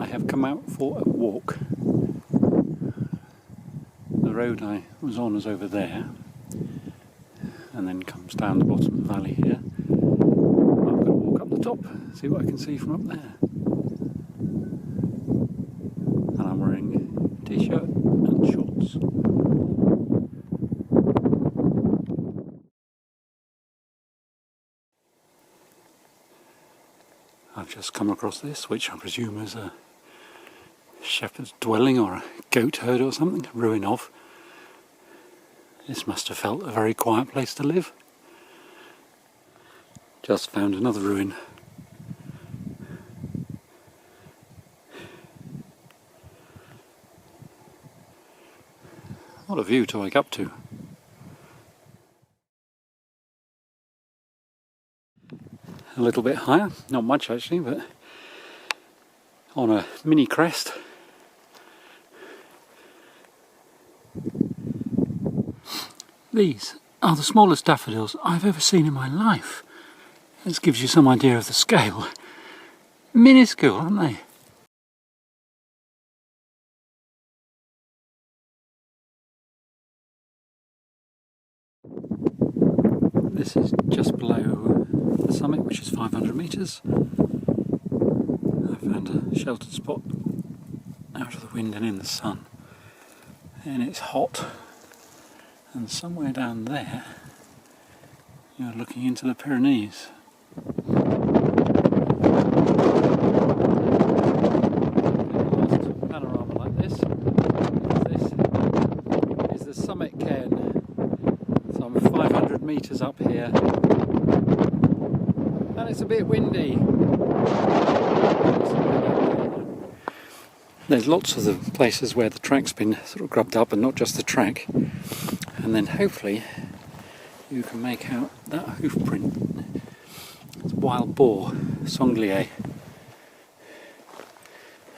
I have come out for a walk. The road I was on is over there and then comes down the bottom of the valley here. I'm going to walk up the top, see what I can see from up there. And I'm wearing a t-shirt and shorts. I've just come across this, which I presume is a shepherd's dwelling or a goat herd or something, a ruin of. This must have felt a very quiet place to live. Just found another ruin. What a view to wake up to. A little bit higher, not much actually, but on a mini crest. These are the smallest daffodils I've ever seen in my life. This gives you some idea of the scale. Minuscule, aren't they? This is just below the summit, which is 500 metres. I found a sheltered spot out of the wind and in the sun, and it's hot. And somewhere down there, you're looking into the Pyrenees. Last panorama like this is the summit cairn. So I'm 500 metres up here, and it's a bit windy. There's lots of the places where the track's been sort of grubbed up, and not just the track. And then hopefully you can make out that hoof print. It's wild boar, sanglier.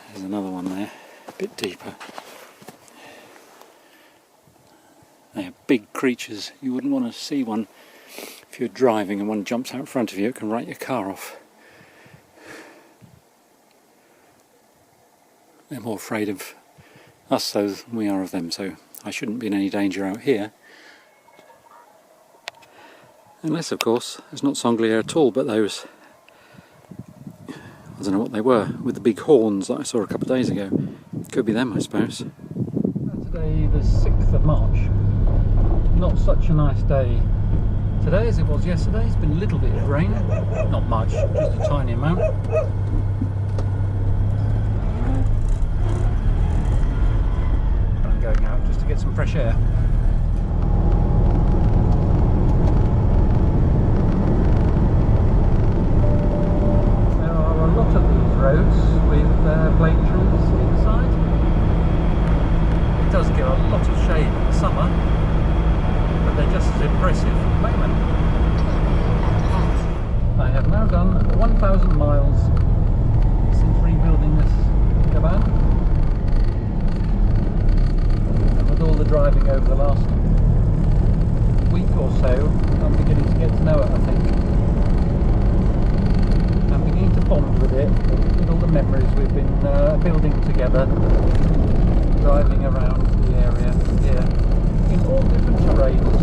There's another one there, a bit deeper. They are big creatures. You wouldn't want to see one if you're driving and one jumps out in front of you, it can write your car off. They're more afraid of us though than we are of them, so I shouldn't be in any danger out here. Unless, of course, it's not sanglier at all, but those, I don't know what they were, with the big horns that I saw a couple of days ago. Could be them, I suppose. Today, the 6th of March. Not such a nice day today as it was yesterday. It's been a little bit of rain, not much, just a tiny amount. I'm going out just to get some fresh air. Roads with plane trees inside. It does give a lot of shade in the summer, but they're just as impressive at the moment. I have now done 1,000 miles since rebuilding this cabin, and with all the driving over the last week or so, I'm beginning to get to know it, I think. I'm beginning to bond with it, with all the memories we've been building together, driving around the area here in all different terrains.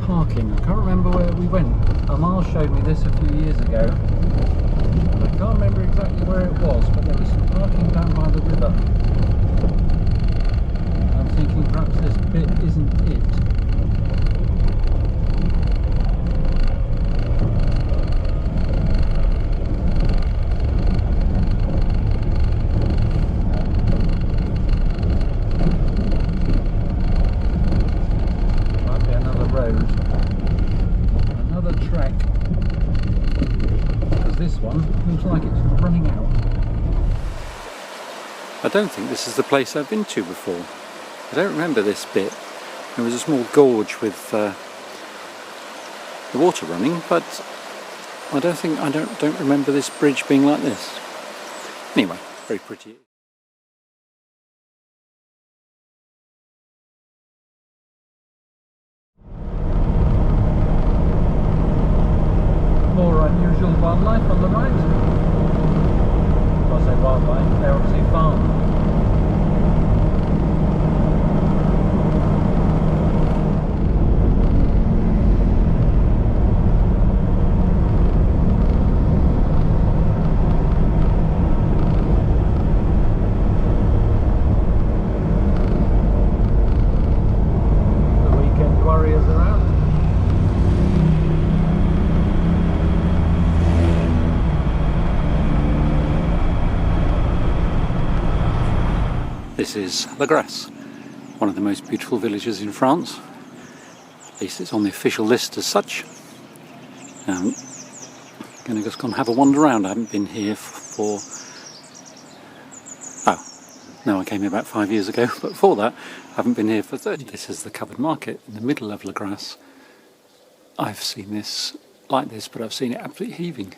Parking. I can't remember where we went. Amal showed me this a few years ago. I can't remember exactly where it was, but there was some parking down by the river. I'm thinking perhaps this bit isn't it. I don't think this is the place I've been to before. I don't remember this bit. There was a small gorge with the water running, but I don't remember this bridge being like this. Anyway, very pretty. More unusual wildlife on the right. When I say wildlife, they're obviously farmed. This is La Grasse, one of the most beautiful villages in France. At least it's on the official list as such. I'm going to just go and have a wander around. I haven't been here for... Oh, no, I came here about 5 years ago, but before that I haven't been here for 30. This is the covered market in the middle of La Grasse. I've seen this like this, but I've seen it absolutely heaving.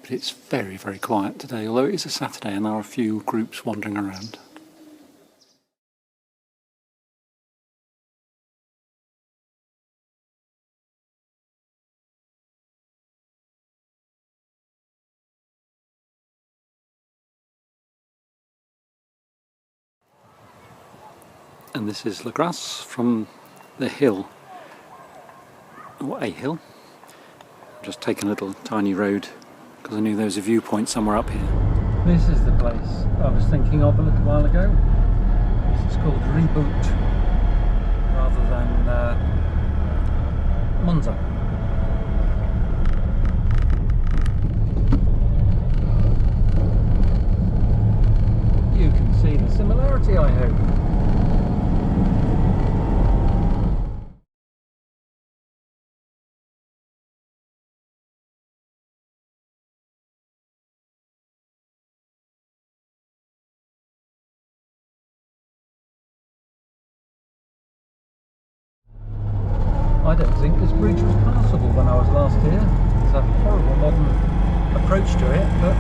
But it's very, very quiet today, although it is a Saturday and there are a few groups wandering around. And this is La Grasse from the hill, or a hill. I've just taken a little tiny road because I knew there was a viewpoint somewhere up here. This is the place I was thinking of a little while ago. This is called Reboot rather than Monza. You can see the similarity, I hope. I don't think this bridge was passable when I was last here. There's a horrible modern approach to it, but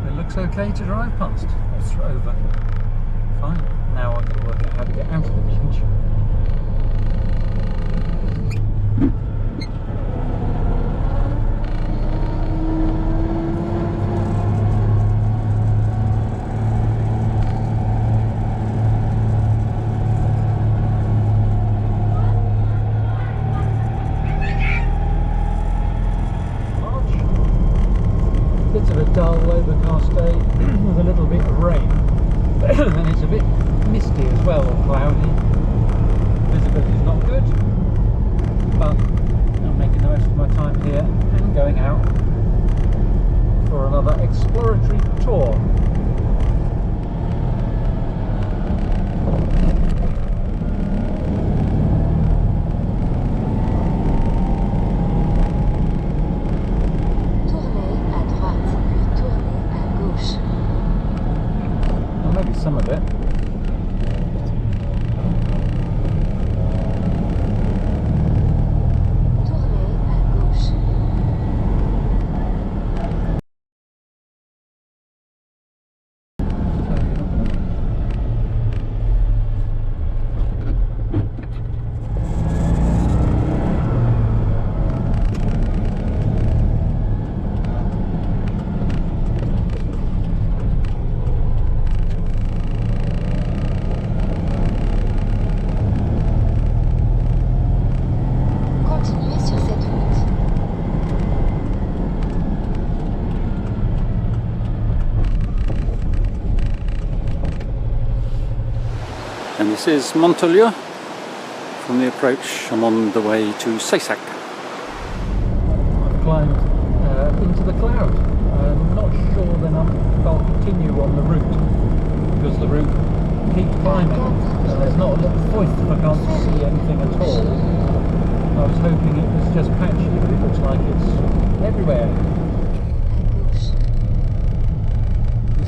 it looks okay to drive past or over. Fine. Now I've got to work out how to get out of the bridge. Bit of a dull, overcast day with a little bit of rain, and it's a bit misty as well, or cloudy. Visibility is not good, but I'm making the most of my time here and going out for another exploratory tour. Some of it. And this is Montolieu. From the approach, I'm on the way to Saissac. I've climbed into the cloud. I'm not sure then I'll continue on the route, because the route keeps climbing and there's not a little foot if I can't see anything at all. I was hoping it was just patchy, but it looks like it's everywhere.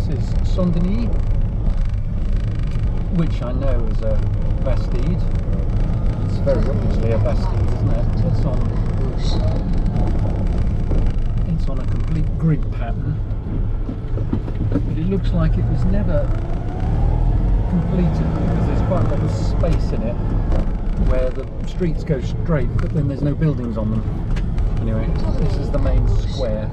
this is Saint-Denis, which I know is a Bastide. It's very obviously a Bastide, isn't it? It's on a complete grid pattern, but it looks like it was never completed because there's quite a lot of space in it where the streets go straight, but then there's no buildings on them. Anyway, this is the main square.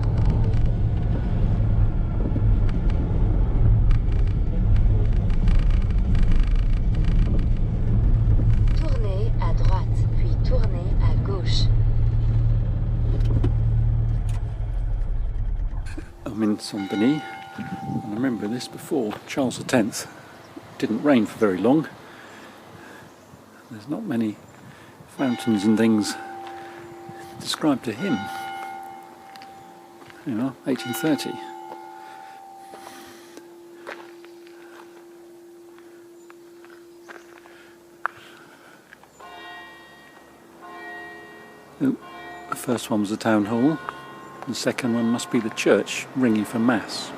Tournez à droite, puis tournez à gauche. I'm in Saint-Denis, and I remember this before. Charles X didn't reign for very long. There's not many fountains and things described to him. You know, 1830. Oh, the first one was the town hall. The second one must be the church ringing for mass.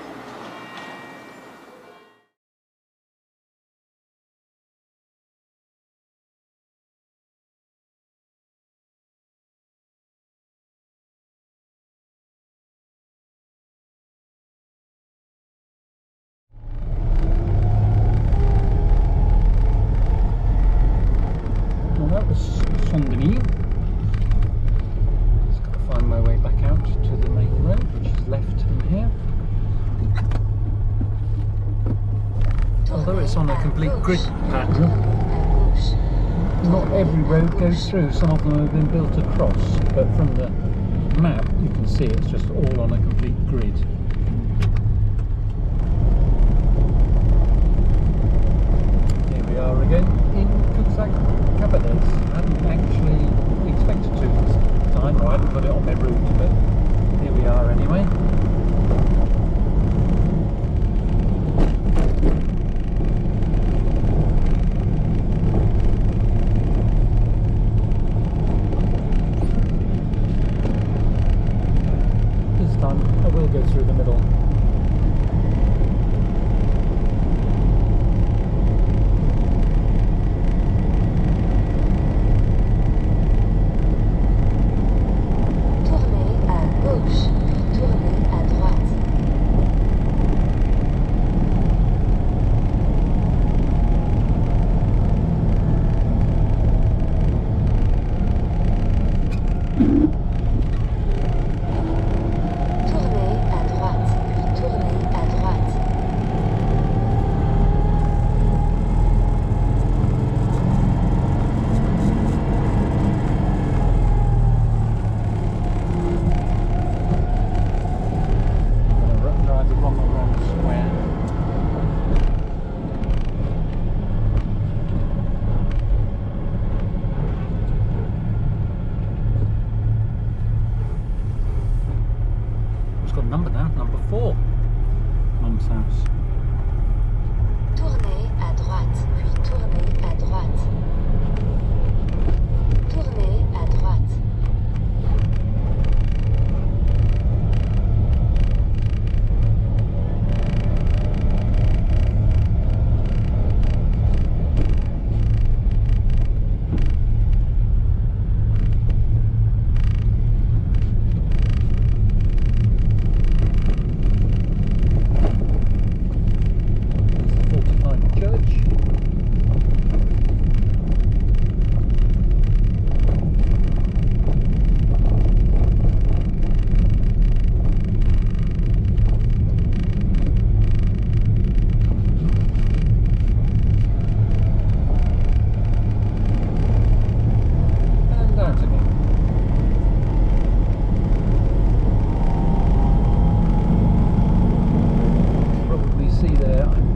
Well, that was Saint-Denis. Just got to find my way back out to the main road, which is left from here. Although it's on a complete grid pattern, not every road goes through. Some of them have been built across, but from the map you can see it's just all on a complete grid. Here we are again in rucksack. I hadn't actually expected to this time, or I hadn't put it on my route, but here we are anyway. This time I will go through the middle. Number now, number 4. Mum's house. Tournez à droite, puis tournez à droite. Tournez à droite.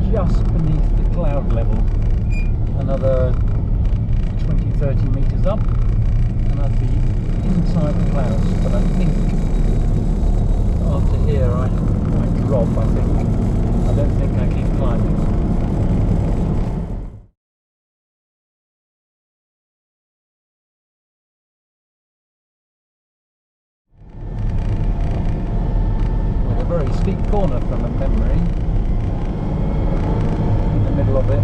Just beneath the cloud level, another 20-30 metres up, and I'd be inside the clouds. But I think after here I drop. I don't think I keep climbing. With a very steep corner from a memory. of it.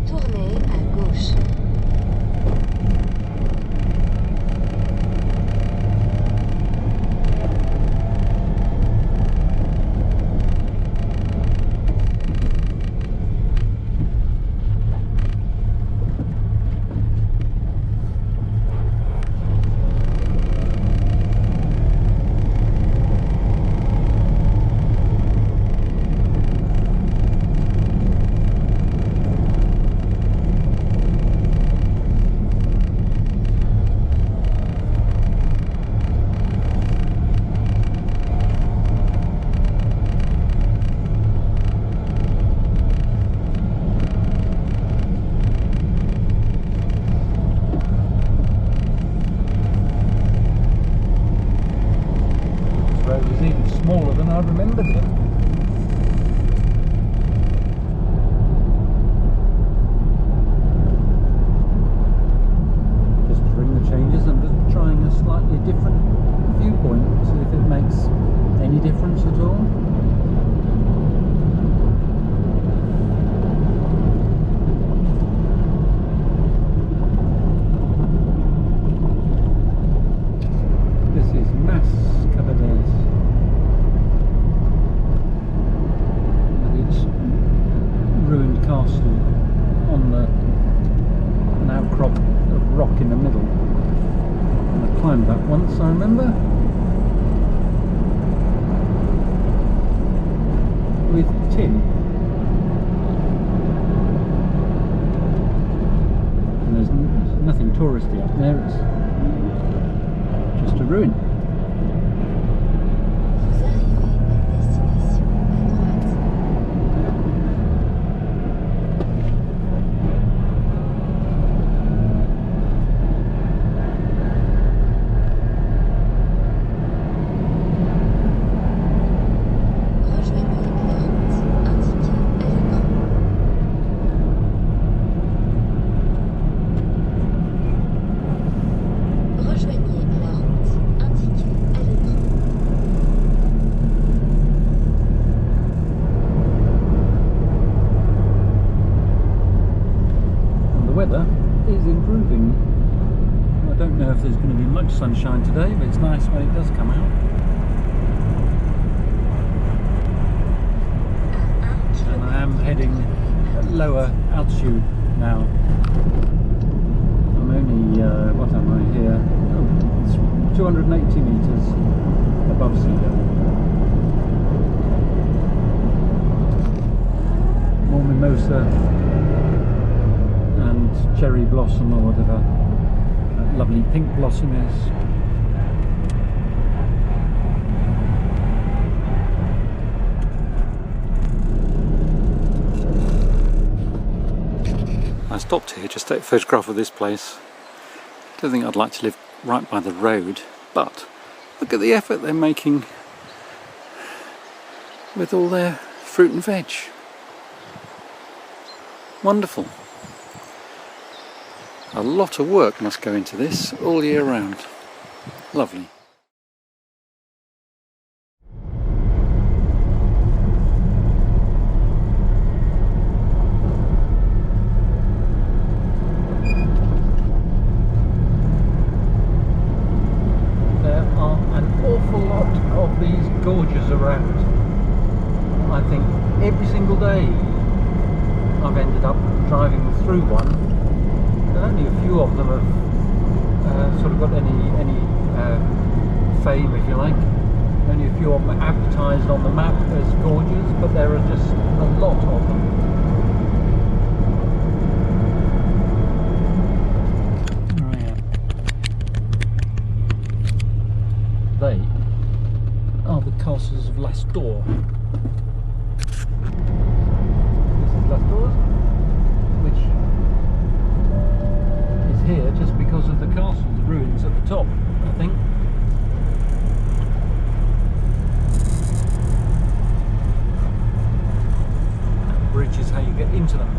Tournez à gauche. Is even smaller than I remembered it. Just during the changes, I'm just trying a slightly different viewpoint, see if it makes any difference at all. This is Mass Cabadès. Ruined castle on an outcrop of rock in the middle. And I climbed that once, I remember, with Tim. And there's nothing touristy up there, it's just a ruin. Vous arrivez à destination à droite. Rejoignez la route indiquée à l'écran. And the weather is improving. I don't know if there's going to be much sunshine today, but it's nice when it does come out. And I am heading at lower altitude now. I'm only, what am I here? Oh, it's 280 metres above sea level. More mimosa and cherry blossom or whatever that lovely pink blossom is. I stopped here just to take a photograph of this place. Don't think I'd like to live right by the road, but look at the effort they're making with all their fruit and veg. Wonderful. A lot of work must go into this all year round. Lovely. Of these gorges around. I think every single day I've ended up driving through one, and only a few of them have sort of got any fame, if you like. Only a few of them are advertised on the map as gorges, but there are just a lot of them. There I am. They are the castles of Lastor. This is Lastor, which is here just because of the castle, the ruins at the top, I think. That bridge is how you get into them.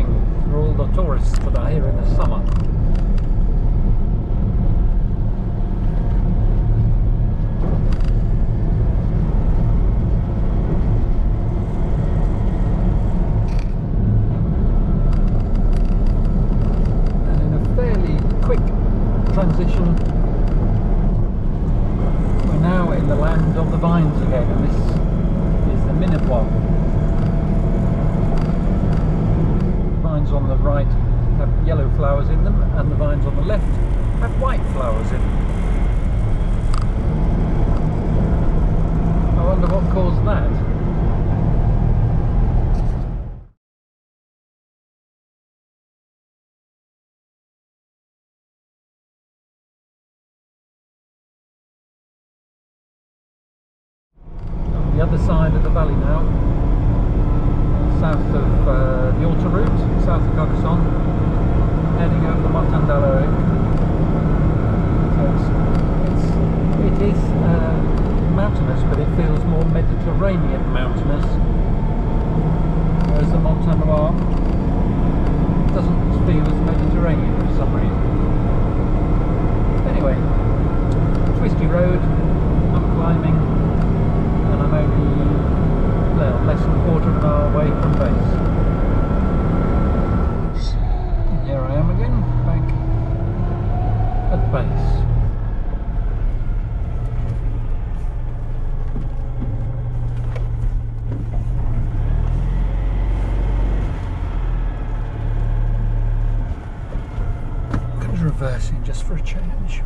waiting for all the tourists that are here in the summer. And in a fairly quick transition, we're now in the land of the vines again, and this is the Minepois. The vines on the right have yellow flowers in them, and the vines on the left have white flowers in them. I wonder what caused that. On the other side of the valley now, south of the autoroute, south of Carcassonne, heading over the Martin-d'Alaric. So it is mountainous, but it feels more Mediterranean mountainous, whereas the Montagnard doesn't feel as Mediterranean for some reason. Anyway, twisty road, I'm climbing, and I'm only less than a quarter of an hour away from base. And here I am again, back at base. I'm going to reversing just for a change.